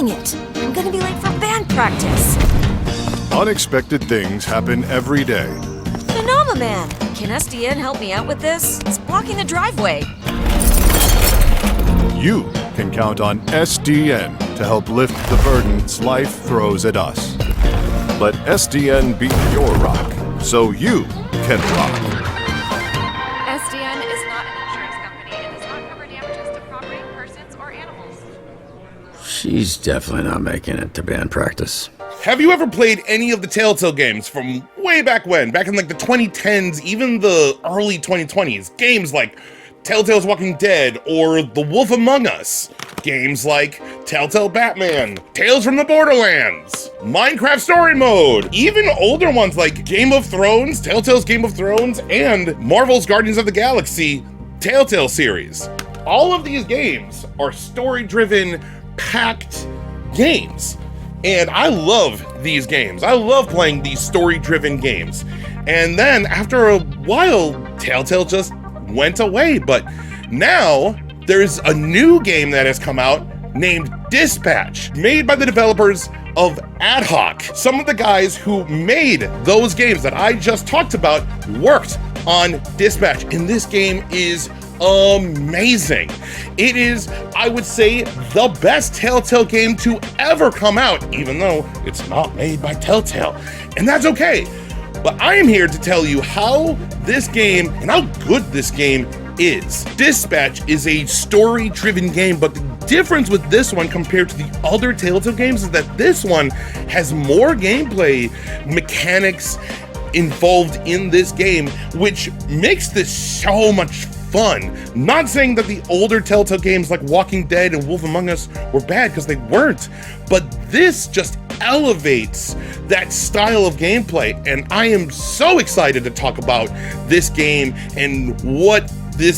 Dang it! I'm gonna be late for band practice. Unexpected things happen every day. Phenomena Man! Can SDN help me out with this? It's blocking the driveway. You can count on SDN to help lift the burdens life throws at us. Let SDN be your rock, so you can rock. SDN is not an insurance company and does not cover damages to property, persons, or animals. She's definitely not making it to band practice. Have you ever played any of the TellTale games from way back when? Back in like the 2010s, even the early 2020s? Games like TellTale's Walking Dead or The Wolf Among Us. Games like TellTale Batman, Tales from the Borderlands, Minecraft Story Mode, even older ones like Game of Thrones, TellTale's Game of Thrones, and Marvel's Guardians of the Galaxy TellTale series. All of these games are story-driven, packed games. And I love these games. I love playing these story-driven games. And then after a while, TellTale just went away. But now there's a new game that has come out named Dispatch, made by the developers of AdHoc. Some of the guys who made those games that I just talked about worked on Dispatch. And this game is amazing. It is, I would say, the best TellTale game to ever come out, even though it's not made by TellTale. And that's okay. But I am here to tell you how this game and how good this game is. Dispatch is a story-driven game, but the difference with this one compared to the other TellTale games is that this one has more gameplay mechanics involved in this game, which makes this so much fun. Not saying that the older TellTale games like Walking Dead and Wolf Among Us were bad, because they weren't, but this just elevates that style of gameplay, and I am so excited to talk about this game and what the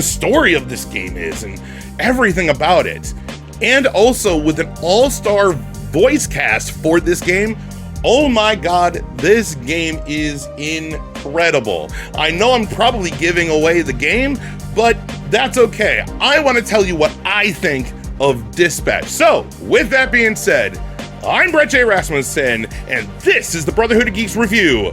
story of this game is and everything about it. And also with an all-star voice cast for this game. Oh my god, this game is incredible. I know I'm probably giving away the game, but that's okay. I want to tell you what I think of Dispatch. So, with that being said, I'm Brett J. Rasmussen, and this is the Brotherhood of Geeks review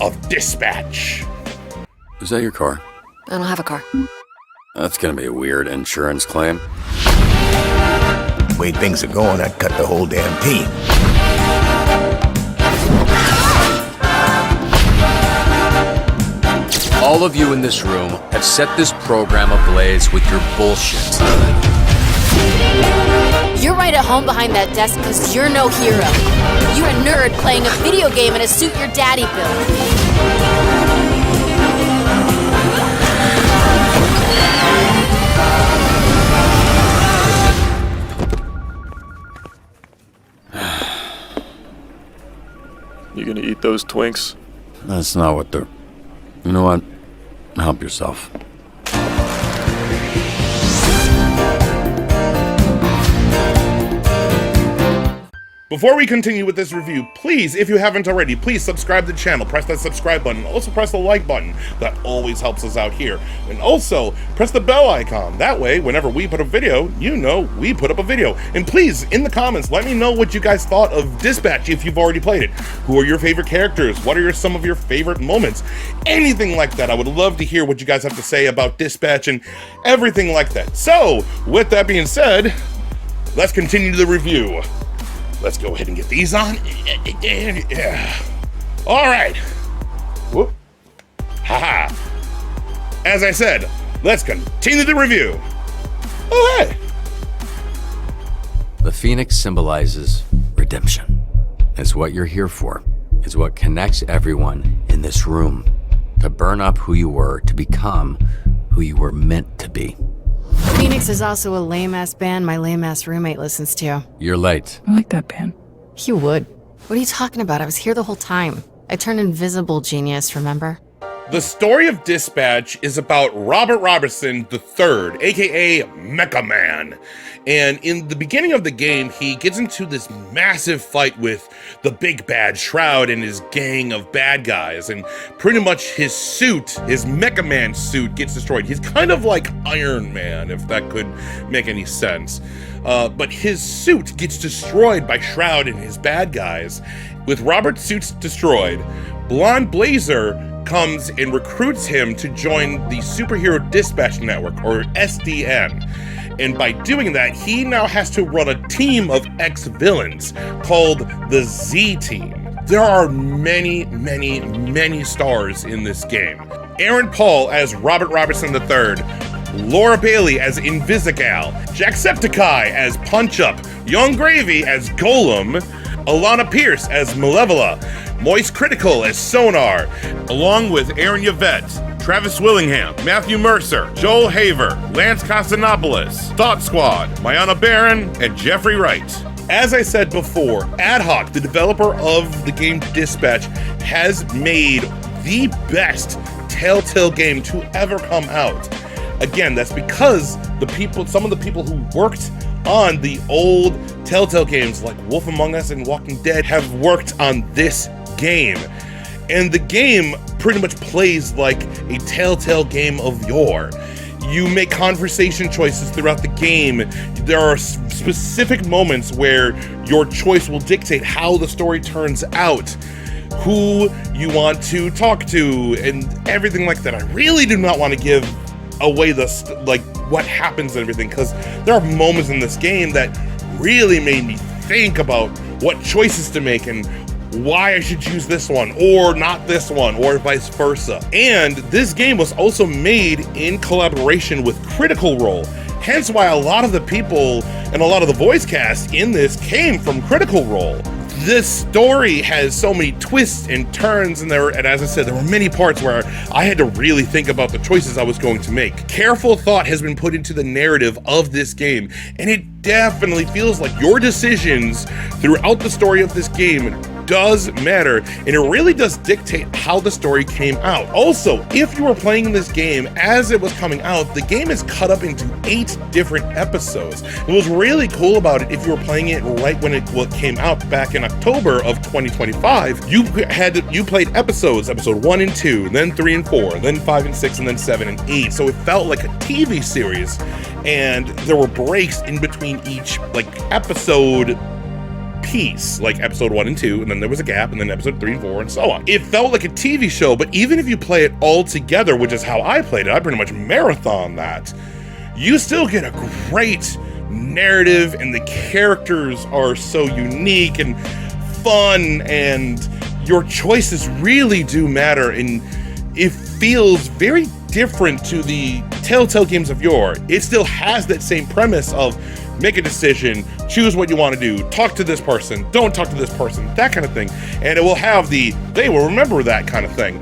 of Dispatch. Is that your car? I don't have a car. That's gonna be a weird insurance claim. The way things are going, I'd cut the whole damn team. All of you in this room have set this program ablaze with your bullshit. You're right at home behind that desk because you're no hero. You're a nerd playing a video game in a suit your daddy built. You gonna eat those Twinks? That's not what they're... You know what? Help yourself. Before we continue with this review, please, if you haven't already, please subscribe to the channel, press that subscribe button, also press the like button, that always helps us out here, and also press the bell icon, that way, whenever we put a video, you know we put up a video. And please, in the comments, let me know what you guys thought of Dispatch if you've already played it. Who are your favorite characters? What are some of your favorite moments? Anything like that. I would love to hear what you guys have to say about Dispatch and everything like that. So, with that being said, let's continue the review. Let's go ahead and get these on. Yeah. All right. Whoop. Haha. As I said, let's continue the review. Oh, hey. The Phoenix symbolizes redemption. It's what you're here for. It's what connects everyone in this room. To burn up who you were, to become who you were meant to be. Phoenix is also a lame-ass band my lame-ass roommate listens to. You're late. I like that band. You would. What are you talking about? I was here the whole time. I turned invisible, genius, remember? The story of Dispatch is about Robert Robertson III, aka Mecha Man. And in the beginning of the game, he gets into this massive fight with the big bad Shroud and his gang of bad guys. And pretty much his suit, his Mecha Man suit, gets destroyed. He's kind of like Iron Man, if that could make any sense. but his suit gets destroyed by Shroud and his bad guys. With Robert's suits destroyed, Blonde Blazer comes and recruits him to join the Superhero Dispatch Network, or SDN. And by doing that, he now has to run a team of ex-villains called the Z-Team. There are many, many, many stars in this game. Aaron Paul as Robert Robertson III, Laura Bailey as Invisigal, Jacksepticeye as Punch-Up, Young Gravy as Golem, Alana Pierce as Malevola, Moist Critical as Sonar, along with Aaron Yvette, Travis Willingham, Matthew Mercer, Joel Haver, Lance Costanopoulos, Thought Squad, Mayana Barron, and Jeffrey Wright. As I said before, AdHoc, the developer of the game Dispatch, has made the best TellTale game to ever come out. Again, that's because some of the people who worked on the old TellTale games like Wolf Among Us and Walking Dead have worked on this game. And the game pretty much plays like a TellTale game of yore. You make conversation choices throughout the game. There are specific moments where your choice will dictate how the story turns out, who you want to talk to, and everything like that. I really do not want to give away what happens and everything, because there are moments in this game that really made me think about what choices to make and why I should choose this one or not this one, or vice versa. And this game was also made in collaboration with Critical Role, hence why a lot of the people and a lot of the voice cast in this came from Critical Role. This story has so many twists and turns, and as I said, there were many parts where I had to really think about the choices I was going to make. Careful thought has been put into the narrative of this game, and it definitely feels like your decisions throughout the story of this game does matter, and it really does dictate how the story came out. Also, if you were playing this game as it was coming out, the game is cut up into 8 different episodes. What was really cool about it, if you were playing it right when it came out back in October of 2025, you played episodes, episode 1 and 2, then 3 and 4, then 5 and 6, and then 7 and 8. So it felt like a TV series, and there were breaks in between each episode piece, like episode 1 and 2, and then there was a gap, and then episode 3 and 4, and so on. It felt like a TV show, but even if you play it all together, which is how I played it, I pretty much marathon that, you still get a great narrative, and the characters are so unique and fun, and your choices really do matter, and it feels very different to the TellTale games of yore. It still has that same premise of make a decision, choose what you want to do, talk to this person, don't talk to this person, that kind of thing. And it will have they will remember that kind of thing.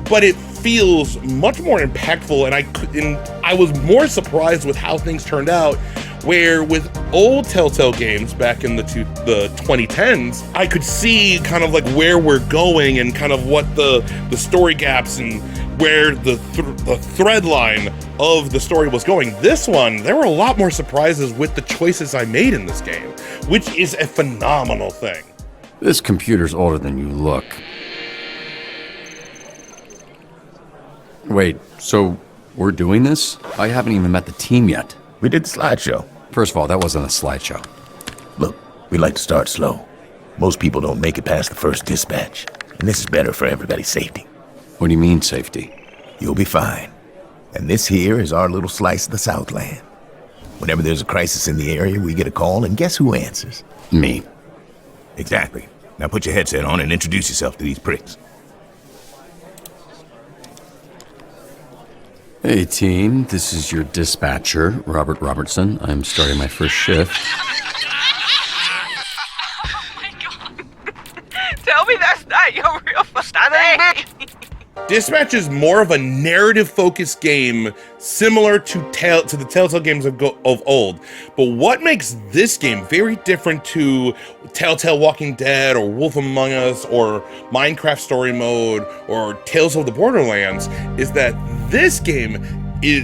But it feels much more impactful, and I was more surprised with how things turned out, where with old TellTale games back in the 2010s, I could see kind of where we're going and kind of what the story gaps and where the thread line of the story was going. This one, there were a lot more surprises with the choices I made in this game, which is a phenomenal thing. This computer's older than you look. Wait, so we're doing this? I haven't even met the team yet. We did the slideshow. First of all, that wasn't a slideshow. Look, we like to start slow. Most people don't make it past the first dispatch, and this is better for everybody's safety. What do you mean, safety? You'll be fine. And this here is our little slice of the Southland. Whenever there's a crisis in the area, we get a call, and guess who answers? Me. Exactly. Now put your headset on and introduce yourself to these pricks. Hey team, this is your dispatcher, Robert Robertson. I'm starting my first shift. Oh my god. Tell me that's not your real mistake. Dispatch is more of a narrative-focused game, similar to the TellTale games of old. But what makes this game very different to TellTale Walking Dead or Wolf Among Us or Minecraft Story Mode or Tales of the Borderlands is that this game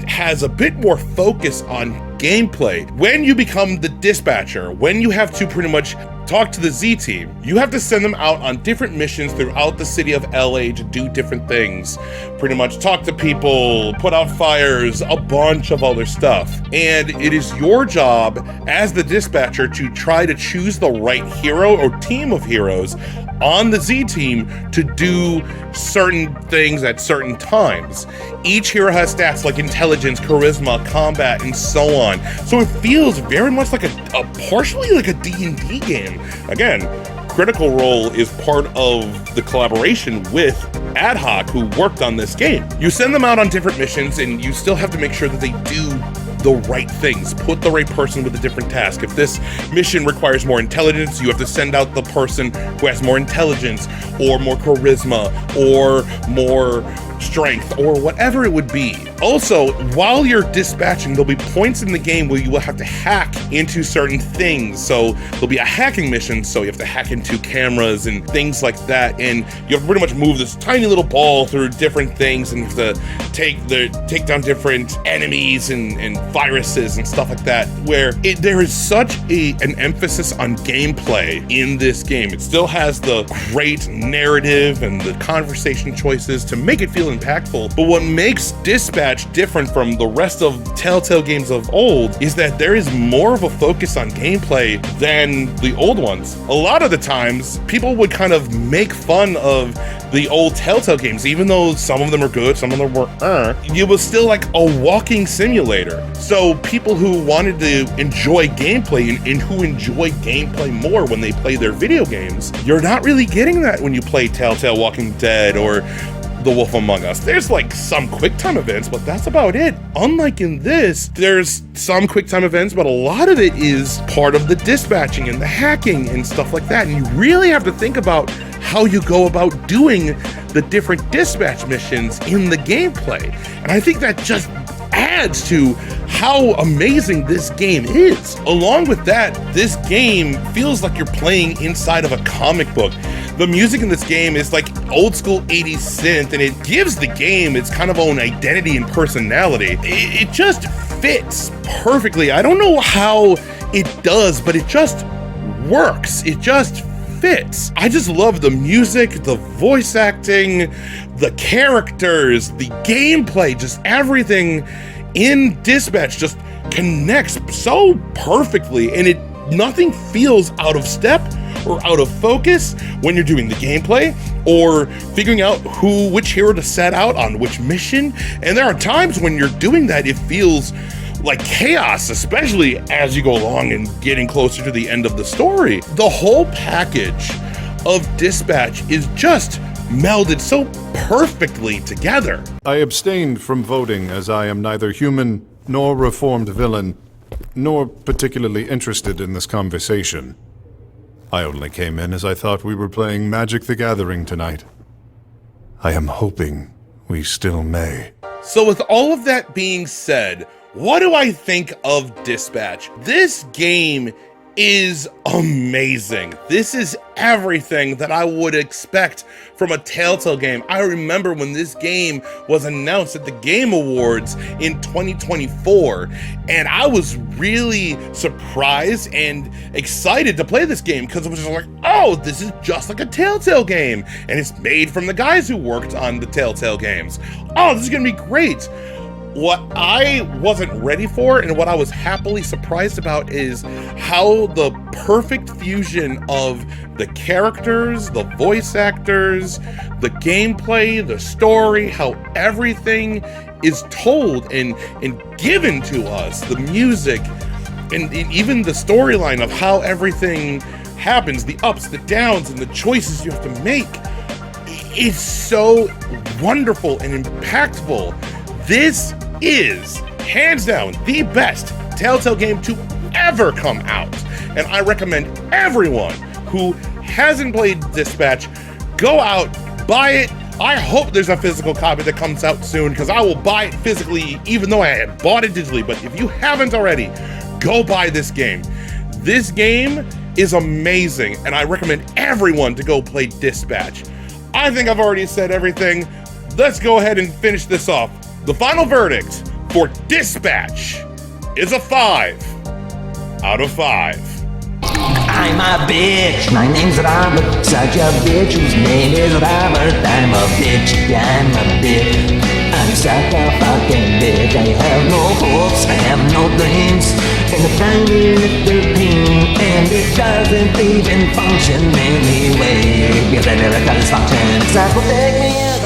has a bit more focus on gameplay. When you become the dispatcher, when you have to pretty much talk to the Z team. You have to send them out on different missions throughout the city of LA to do different things. Pretty much talk to people, put out fires, a bunch of other stuff. And it is your job as the dispatcher to try to choose the right hero or team of heroes on the Z team to do certain things at certain times. Each hero has stats like intelligence, charisma, combat, and so on. So it feels very much like partially like a D&D game. Again, Critical Role is part of the collaboration with AdHoc, who worked on this game. You send them out on different missions, and you still have to make sure that they do the right things, put the right person with a different task. If this mission requires more intelligence, you have to send out the person who has more intelligence or more charisma or more strength or whatever it would be. Also, while you're dispatching, there'll be points in the game where you will have to hack into certain things. So there'll be a hacking mission, so you have to hack into cameras and things like that, and you have to pretty much move this tiny little ball through different things, and you have to take down different enemies and viruses and stuff like that, where there is such an emphasis on gameplay in this game. It still has the great narrative and the conversation choices to make it feel impactful, but what makes Dispatch different from the rest of Telltale games of old is that there is more of a focus on gameplay than the old ones. A lot of the times, people would kind of make fun of the old Telltale games, even though some of them are good, some of them weren't. It was still like a walking simulator. So people who wanted to enjoy gameplay and who enjoy gameplay more when they play their video games, you're not really getting that when you play Telltale Walking Dead or The Wolf Among Us. There's like some QuickTime events, but that's about it. Unlike in this, there's some QuickTime events, but a lot of it is part of the dispatching and the hacking and stuff like that. And you really have to think about how you go about doing the different dispatch missions in the gameplay. And I think that just adds to how amazing this game is. Along with that, this game feels like you're playing inside of a comic book. The music in this game is like old school 80s synth, and it gives the game its kind of own identity and personality. It just fits perfectly. I don't know how it does, but it just works. It just fits. I just love the music, the voice acting, the characters, the gameplay, just everything in Dispatch just connects so perfectly, and nothing feels out of step or out of focus when you're doing the gameplay or figuring out which hero to set out on which mission. And there are times when you're doing that, it feels like chaos, especially as you go along and getting closer to the end of the story. The whole package of Dispatch is just melded so perfectly together. I abstained from voting as I am neither human nor reformed villain, nor particularly interested in this conversation. I only came in as I thought we were playing Magic the Gathering tonight. I am hoping we still may. So with all of that being said, what do I think of Dispatch? This game is amazing. This is everything that I would expect from a Telltale game. I remember when this game was announced at the Game Awards in 2024, and I was really surprised and excited to play this game because it was just like, oh, this is just like a Telltale game, and it's made from the guys who worked on the Telltale games. Oh, this is gonna be great. What I wasn't ready for and what I was happily surprised about is how the perfect fusion of the characters, the voice actors, the gameplay, the story, how everything is told and given to us, the music, and even the storyline of how everything happens, the ups, the downs, and the choices you have to make. It's so wonderful and impactful. This is, hands down, the best Telltale game to ever come out. And I recommend everyone who hasn't played Dispatch, go out, buy it. I hope there's a physical copy that comes out soon, because I will buy it physically, even though I had bought it digitally. But if you haven't already, go buy this game. This game is amazing, and I recommend everyone to go play Dispatch. I think I've already said everything. Let's go ahead and finish this off. The final verdict for Dispatch is a 5 out of 5. I'm a bitch. My name's Robert, such a bitch whose name is Robert. I'm a bitch, yeah, I'm a bitch. I'm such a fucking bitch. I have no hopes, I have no dreams. In a tiny little team, and it doesn't even function anyway. Because I never got this function. Except will take me in.